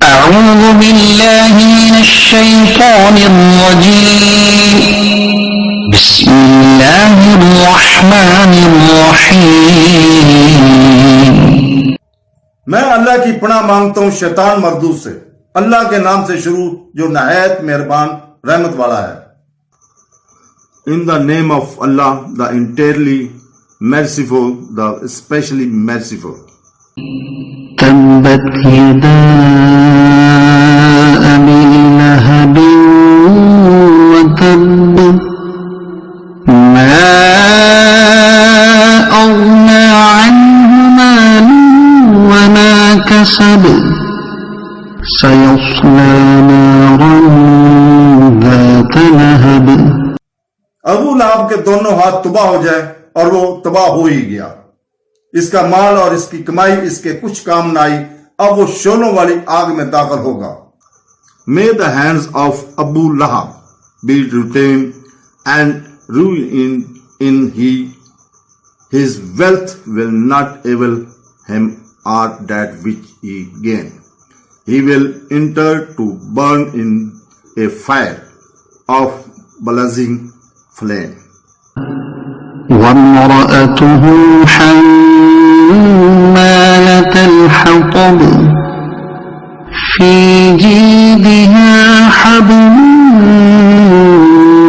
أعوذ بالله من الشيطان الرجيم بسم الله الرحمن الرحيم میں اللہ کی پناہ مانگتا ہوں شیطان مردود سے، اللہ کے نام سے شروع جو نہایت مہربان رحمت والا ہے۔ In the name of Allah, the entirely merciful, the especially merciful. تبت يدا أبي لهب وتب ما أغنى عنه ماله وما كسب سيصلى نارا ذات لهب۔ ابو لہب کے دونوں ہاتھ تباہ ہو جائے اور وہ تباہ ہو ہی گیا، اس کا مال اور اس کی کمائی اس کے کچھ کام نہ آئی، اب وہ شعلوں والی آگ میں داخل ہوگا۔ May the hands of Abū Lahab be retained and ruined in his wealth will not avail him or that which he gained. He will enter to burn in a fire of blazing flame. وامرأته حمالة الحطب في جيدها حبل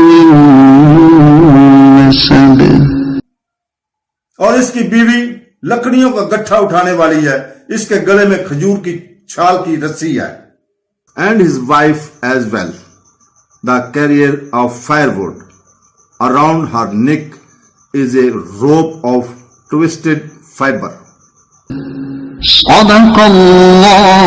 من مسد۔ اور اس کی بیوی لکڑیوں کا گٹھا اٹھانے والی ہے، اس کے گلے میں کھجور کی چھال کی رسی ہے۔ And his wife as well, the carrier of firewood. Around her neck is a rope of twisted fiber. صدق اللہ